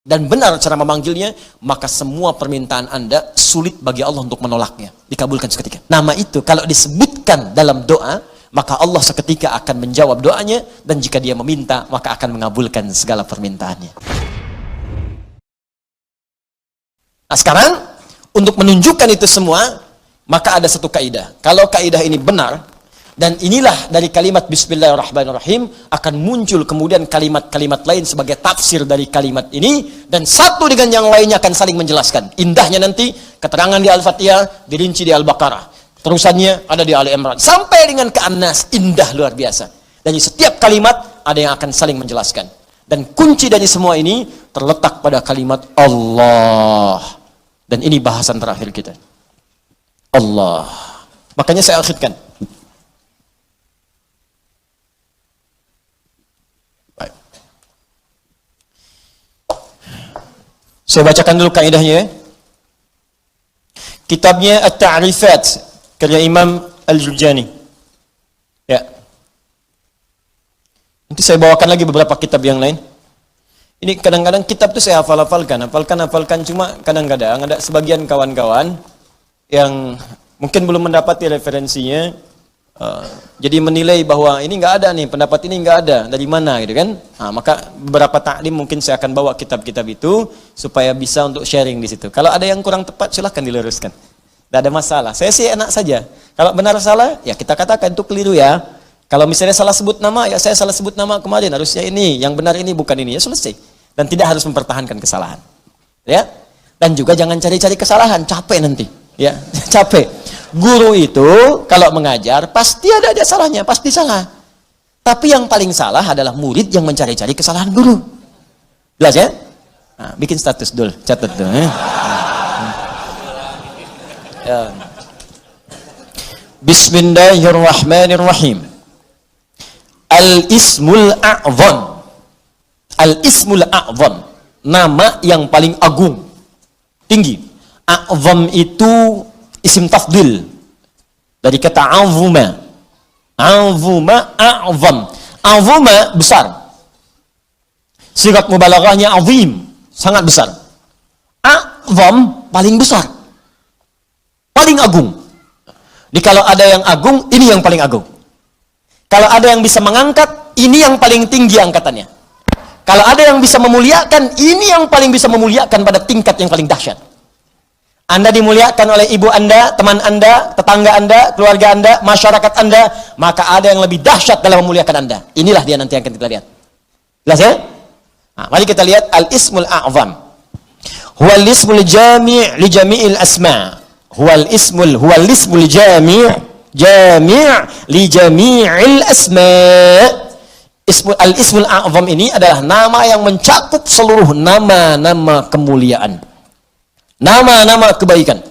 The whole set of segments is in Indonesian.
dan benar cara memanggilnya, maka semua permintaan Anda sulit bagi Allah untuk menolaknya, dikabulkan seketika. Nama itu kalau disebutkan dalam doa, maka Allah seketika akan menjawab doanya, dan jika dia meminta, maka akan mengabulkan segala permintaannya. Nah sekarang, untuk menunjukkan itu semua, maka ada satu kaidah. Kalau kaidah ini benar, dan inilah dari kalimat Bismillahirrahmanirrahim, akan muncul kemudian kalimat-kalimat lain sebagai tafsir dari kalimat ini, dan satu dengan yang lainnya akan saling menjelaskan. Indahnya nanti, keterangan di Al-Fatihah, dirinci di Al-Baqarah. Terusannya ada di Ali Imran. Sampai dengan ke An-Nas, indah luar biasa. Dan di setiap kalimat, ada yang akan saling menjelaskan. Dan kunci dari semua ini, terletak pada kalimat Allah. Dan ini bahasan terakhir kita. Allah. Makanya saya akhirkan. Baik. Saya bacakan dulu kaidahnya. Kitabnya At-Ta'rifat, karya Imam Al-Jurjani. Ya. Nanti saya bawakan lagi beberapa kitab yang lain. Ini kadang-kadang kitab itu saya hafalkan, cuma kadang-kadang ada sebagian kawan-kawan yang mungkin belum mendapati referensinya, jadi menilai bahwa ini nggak ada nih, pendapat ini nggak ada, dari mana gitu kan? Nah, maka beberapa taklim mungkin saya akan bawa kitab-kitab itu supaya bisa untuk sharing di situ. Kalau ada yang kurang tepat silahkan diluruskan, tidak ada masalah. Saya sih enak saja. Kalau benar salah, ya kita katakan itu keliru ya. Kalau misalnya salah sebut nama, ya saya salah sebut nama kemarin, harusnya ini, yang benar ini bukan ini, ya selesai. Dan tidak harus mempertahankan kesalahan. Ya. Dan juga jangan cari-cari kesalahan, capek nanti. Ya, capek. Guru itu kalau mengajar pasti ada aja salahnya, pasti salah. Tapi yang paling salah adalah murid yang mencari-cari kesalahan guru. Jelas ya? Nah, bikin status dulu, catat dulu. Ya. Bismillahirrahmanirrahim. Al-Ismul A'zam. Al-Ismul A'zam, nama yang paling agung, tinggi. A'zam itu isim tafdil dari kata azuma. Azuma, a'zam. Azuma besar. Sigat mubalaghahnya azim, sangat besar. A'zam paling besar, paling agung. Jadi kalau ada yang agung, ini yang paling agung. Kalau ada yang bisa mengangkat, ini yang paling tinggi angkatannya. Kalau ada yang bisa memuliakan, ini yang paling bisa memuliakan pada tingkat yang paling dahsyat. Anda dimuliakan oleh ibu Anda, teman Anda, tetangga Anda, keluarga Anda, masyarakat Anda, maka ada yang lebih dahsyat dalam memuliakan Anda. Inilah dia nanti yang akan kita lihat. Jelas ya? Nah, mari kita lihat Al-Ismul A'zam. Huwal ismul jami' li jami'il asma'. Huwal ismul jami' li jami'il asma'. Al-Ismul A'zam ini adalah nama yang mencakup seluruh nama-nama kemuliaan, nama-nama kebaikan.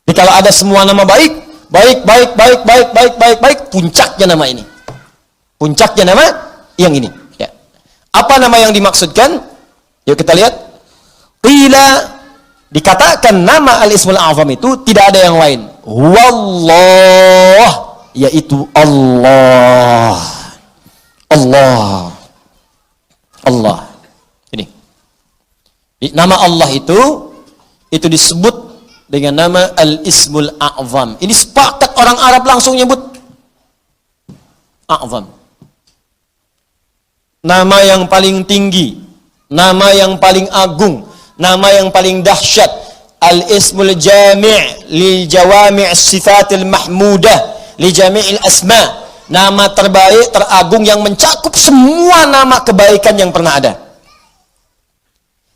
Jadi kalau ada semua nama baik, puncaknya nama ini. Puncaknya nama yang ini. Ya. Apa nama yang dimaksudkan? Yuk kita lihat. Qila, dikatakan nama Al-Ismul A'zam itu tidak ada yang lain. Wallah, yaitu Allah. Allah. Allah. Ini. Nama Allah itu disebut dengan nama Al-Ismul A'zam. Ini sepakat orang Arab langsung nyebut A'zam. Nama yang paling tinggi, nama yang paling agung, nama yang paling dahsyat. Al-Ismul Jami' li Jawami' Sifatil Mahmudah li Jami'il Asma'. Nama terbaik, teragung yang mencakup semua nama kebaikan yang pernah ada.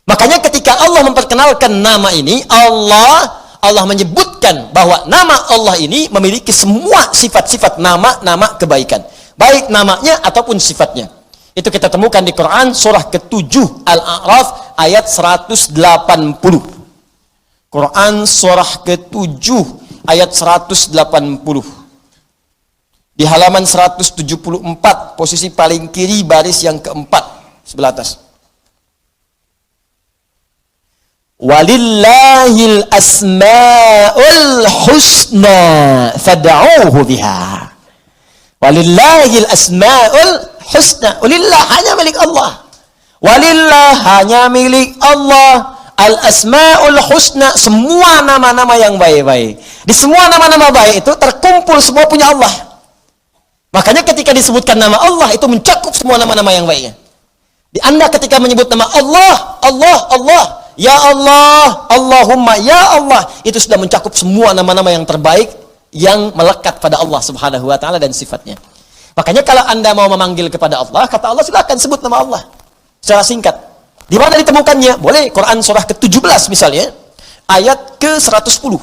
Makanya ketika Allah memperkenalkan nama ini, Allah menyebutkan bahwa nama Allah ini memiliki semua sifat-sifat nama-nama kebaikan. Baik namanya ataupun sifatnya. Itu kita temukan di Quran surah ke-7 Al-A'raf ayat 180. Quran surah ke-7 ayat 180. Di halaman 174, posisi paling kiri, baris yang keempat, sebelah atas. Walillahil asma'ul husna fad'uuhu biha. Walillahil asma'ul husna. Walillah, hanya milik Allah. Walillah, hanya milik Allah, al-asmaul husna, semua nama-nama yang baik-baik. Di semua nama-nama baik itu terkumpul semua punya Allah. Makanya ketika disebutkan nama Allah itu mencakup semua nama-nama yang baiknya. Di Anda ketika menyebut nama Allah, Allah, Allah, ya Allah, Allahumma, ya Allah, itu sudah mencakup semua nama-nama yang terbaik yang melekat pada Allah Subhanahu wa taala dan sifatnya. Makanya kalau Anda mau memanggil kepada Allah, kata Allah silakan sebut nama Allah secara singkat. Di mana ditemukannya? Boleh Quran surah ke-17 misalnya, ayat ke-110.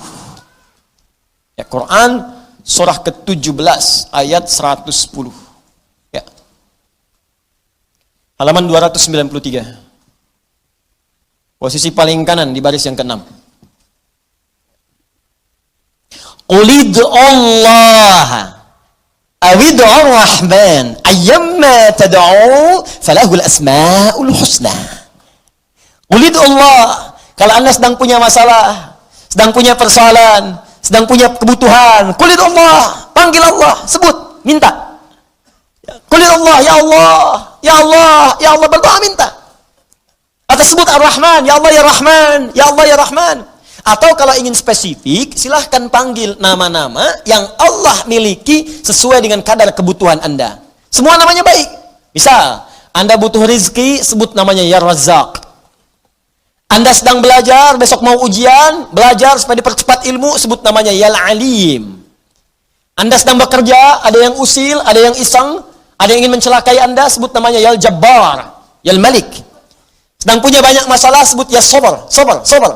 Ya, Quran surah ke-17 ayat 110. Ya. Halaman 293. Posisi paling kanan di baris yang ke-6. Qulid'u Allah awid'u Rahman ayyamma tad'u falahul asmaul husna. Qulid'u Allah, kalau Anda sedang punya masalah, sedang punya persoalan, sedang punya kebutuhan, qulid'u Allah, panggil Allah, sebut, minta. Qulid'u Allah, ya Allah, ya Allah, ya Allah, berdoa minta. Atau sebut Ar-Rahman, ya Allah ya Rahman, ya Allah ya Rahman. Atau kalau ingin spesifik, silahkan panggil nama-nama yang Allah miliki sesuai dengan kadar kebutuhan Anda. Semua namanya baik. Misal, Anda butuh rizki, sebut namanya ya Razzaq. Anda sedang belajar, besok mau ujian, belajar supaya dipercepat ilmu, sebut namanya ya Alim. Anda sedang bekerja, ada yang usil, ada yang iseng, ada yang ingin mencelakai Anda, sebut namanya ya Jabbar, ya Malik. Sedang punya banyak masalah, sebut ya Sabar, Sabar, Sabar.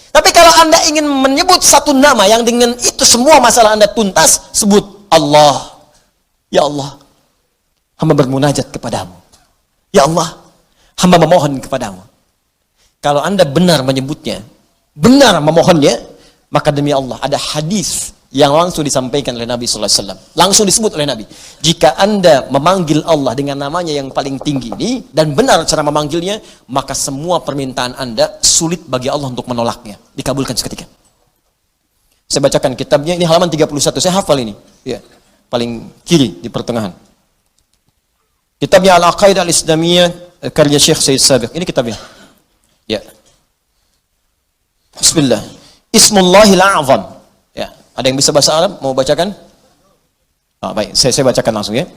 Tapi kalau Anda ingin menyebut satu nama yang dengan itu semua masalah Anda tuntas, sebut Allah. Ya Allah, hamba bermunajat kepadamu. Ya Allah, hamba memohon kepadamu. Kalau Anda benar menyebutnya, benar memohonnya, maka demi Allah ada hadis yang langsung disampaikan oleh Nabi sallallahu alaihi wasallam. Langsung disebut oleh Nabi. Jika Anda memanggil Allah dengan namanya yang paling tinggi ini dan benar cara memanggilnya, maka semua permintaan Anda sulit bagi Allah untuk menolaknya, dikabulkan seketika. Saya bacakan kitabnya, ini halaman 31. Saya hafal ini. Ya, paling kiri di pertengahan. Kitabnya Al-Aqaidah Al-Islamiyah karya Syekh Said Sabiq. Ini kitabnya. Ya. Bismillah. Ismullahil A'zam. Ya, ada yang bisa bahasa Arab mau bacakan? Baik, saya bacakan langsung ya.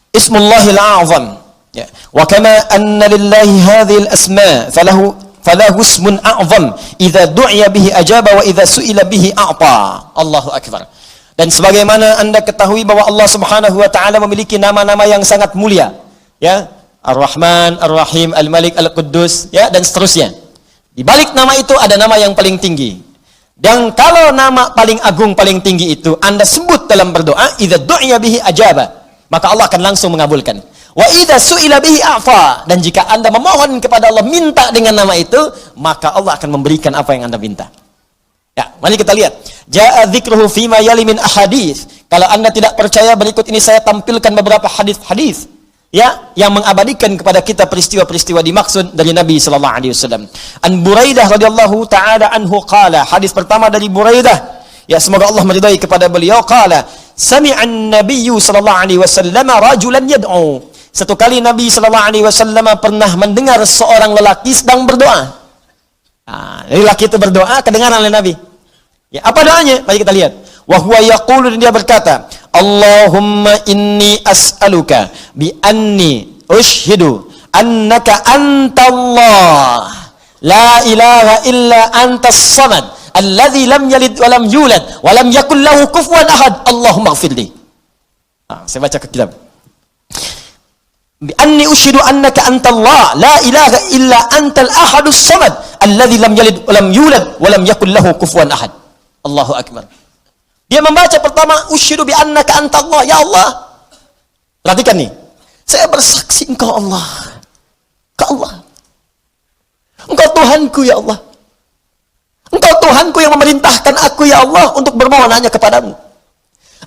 Ismullahil A'zam. Ya. Wa kama anna lillahi hadhil asma falahu ismun a'zam idza du'iya bihi ajaba wa idza su'ila bihi a'ta. Allahu akbar. Dan sebagaimana Anda ketahui bahwa Allah Subhanahu wa taala memiliki nama-nama yang sangat mulia, ya. Ar-Rahman, Ar-Rahim, Al-Malik, Al-Quddus, ya, dan seterusnya. Di balik nama itu ada nama yang paling tinggi. Dan kalau nama paling agung, paling tinggi itu Anda sebut dalam berdoa, idza du'iya bihi ajaba, maka Allah akan langsung mengabulkan. Wa idza su'ila bihi a'fa, dan jika Anda memohon kepada Allah minta dengan nama itu, maka Allah akan memberikan apa yang Anda minta. Ya, mari kita lihat. Ja'a dzikruhu fima yali min ahadits. Kalau Anda tidak percaya, berikut ini saya tampilkan beberapa hadis-hadis, ya, yang mengabadikan kepada kita peristiwa-peristiwa dimaksud dari Nabi sallallahu alaihi wasallam. An Buraidah radhiyallahu taala anhu qala, hadis pertama dari Buraidah, ya semoga Allah meridai kepada beliau, qala sami'an nabiyyu sallallahu alaihi wasallam rajulan yad'u. Satu kali Nabi sallallahu alaihi wasallam pernah mendengar seorang lelaki sedang berdoa. Lelaki itu berdoa kedengaran oleh Nabi. Ya, apa doanya? Mari kita lihat. Wa huwa yaqulu, dan dia berkata, Allahumma inni as'aluka bi anni ushhidu annaka antallah la ilaha illa antas samad alladhi lam yalid wa lam yulad wa lam yakul lahu kufuwan ahad Allahumma ighfirli. Saya baca ke kitab. Bi anni ushhidu annaka antallah la ilaha illa antal ahadus samad alladhi lam yalid wa lam yulad wa lam yakul lahu kufuwan ahad. Allahu akbar. Dia membaca pertama, usyhidu bi annaka antallah, ya Allah. Perhatikan nih. Saya bersaksi Engkau Allah. Engkau Allah. Engkau Tuhanku ya Allah. Engkau Tuhanku yang memerintahkan aku ya Allah untuk bermohon hanya kepadamu.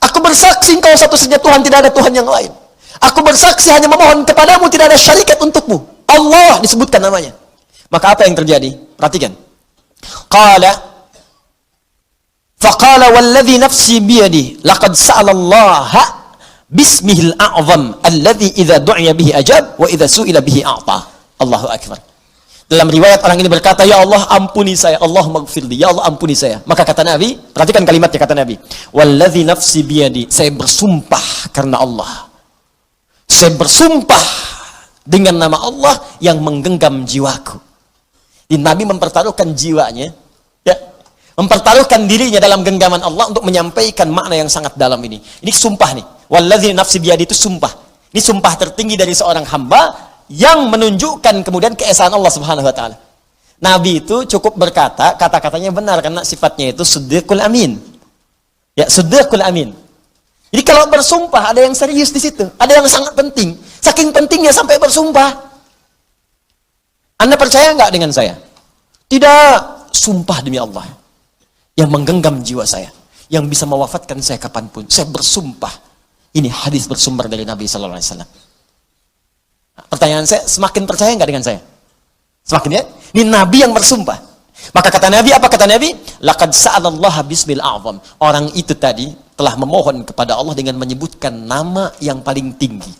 Aku bersaksi Engkau satu-satunya Tuhan, tidak ada Tuhan yang lain. Aku bersaksi hanya memohon kepadamu, tidak ada syarikat untukmu. Allah disebutkan namanya. Maka apa yang terjadi? Perhatikan. Faqala walladhi nafsi biyadi laqad sa'alallaha bismihil a'zam alladzi idza du'iya bihi ajab wa idza su'ila bihi a'ta. Allahu akbar. Dalam riwayat orang ini berkata, ya Allah ampuni saya, Allahumma gfirli, ya Allah ampuni saya. Maka kata Nabi, perhatikan kalimatnya, kata Nabi, walladzi nafsi biyadi, saya bersumpah karena Allah, saya bersumpah dengan nama Allah yang menggenggam jiwaku. Jadi Nabi mempertaruhkan jiwanya, ya, mempertaruhkan dirinya dalam genggaman Allah untuk menyampaikan makna yang sangat dalam ini. Ini sumpah nih, walladzi nafsi biyadi itu sumpah. Ini sumpah tertinggi dari seorang hamba yang menunjukkan kemudian keesaan Allah Subhanahu wa taala. Nabi itu cukup berkata, kata-katanya benar karena sifatnya itu siddiqul amin. Ya, siddiqul amin. Jadi kalau bersumpah ada yang serius di situ, ada yang sangat penting. Saking pentingnya sampai bersumpah. Anda percaya nggak dengan saya? Tidak, sumpah demi Allah yang menggenggam jiwa saya, yang bisa mewafatkan saya kapanpun. Saya bersumpah. Ini hadis bersumber dari Nabi sallallahu alaihi wasallam. Pertanyaan saya, semakin percaya nggak dengan saya? Semakin ya? Ini Nabi yang bersumpah. Maka kata Nabi, apa kata Nabi? Laqad sa'alallaha bismil a'zam. Orang itu tadi telah memohon kepada Allah dengan menyebutkan nama yang paling tinggi.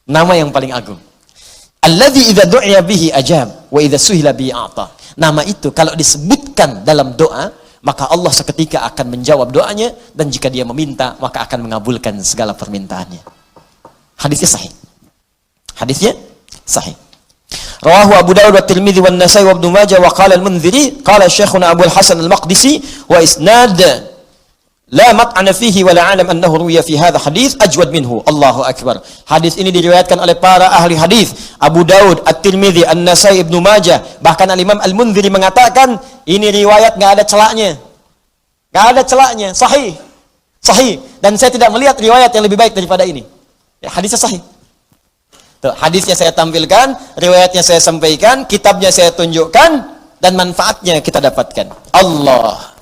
Nama yang paling agung. Alladzi idza du'iya bihi ajab wa idza suhila bihi a'ta. Nama itu kalau disebutkan dalam doa, maka Allah seketika akan menjawab doanya, dan jika dia meminta, maka akan mengabulkan segala permintaannya. Hadisnya sahih. Hadisnya sahih. Rawahu Abu Dawud wa Tirmidzi wa Nasa'i wa Ibnu Majah wa qala al-Mundziri qala Syekhuna Abu al-Hasan al-Maqdisi wa isnad la mat'ana fihi wa la alam annahu ruwiya fi hadha hadits ajwad minhu. Allahu akbar. Hadis ini diriwayatkan oleh para ahli hadis, Abu Dawud, At-Tirmidzi, An-Nasa'i, Ibnu Majah, bahkan al-Imam Al-Mundziri mengatakan ini riwayat enggak ada celaknya. Enggak ada celaknya, sahih. Sahih, dan saya tidak melihat riwayat yang lebih baik daripada ini. Ya, hadisnya sahih. Tuh, hadisnya saya tampilkan, riwayatnya saya sampaikan, kitabnya saya tunjukkan, dan manfaatnya kita dapatkan. Allah.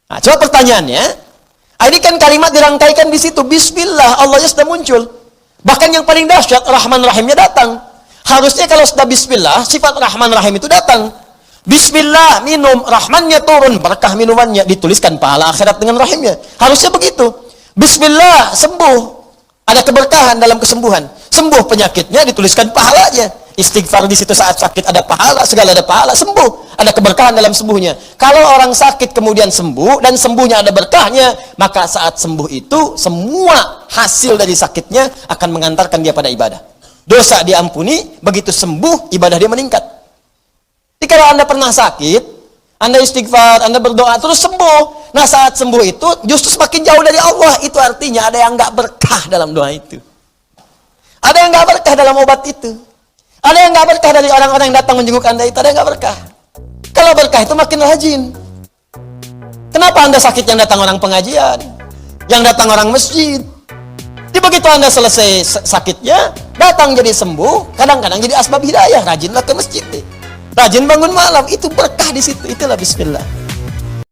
Nah, coba pertanyaannya, ini kan kalimat dirangkaikan di situ, Bismillah, Allahnya sudah muncul. Bahkan yang paling dahsyat, Rahman Rahimnya datang. Harusnya kalau sudah Bismillah, sifat Rahman Rahim itu datang. Bismillah, minum, Rahmannya turun, berkah minumannya, dituliskan pahala akhirat dengan Rahimnya. Harusnya begitu. Bismillah, sembuh. Ada keberkahan dalam kesembuhan. Sembuh penyakitnya, dituliskan pahalanya. Istighfar di situ saat sakit ada pahala, segala ada pahala, sembuh. Ada keberkahan dalam sembuhnya. Kalau orang sakit kemudian sembuh, dan sembuhnya ada berkahnya, maka saat sembuh itu, semua hasil dari sakitnya akan mengantarkan dia pada ibadah. Dosa diampuni, begitu sembuh, ibadah dia meningkat. Jadi kalau Anda pernah sakit, Anda istighfar, Anda berdoa, terus sembuh. Nah saat sembuh itu justru semakin jauh dari Allah. Itu artinya ada yang nggak berkah dalam doa itu. Ada yang nggak berkah dalam obat itu. Ada yang nggak berkah dari orang-orang yang datang menjenguk Anda itu. Ada yang nggak berkah. Kalau berkah itu makin rajin. Kenapa Anda sakit yang datang orang pengajian? Yang datang orang masjid? Jadi begitu Anda selesai sakitnya, datang jadi sembuh, kadang-kadang jadi asbab hidayah. Rajinlah ke masjid. Rajin bangun malam, itu berkah di situ. Itulah Bismillah.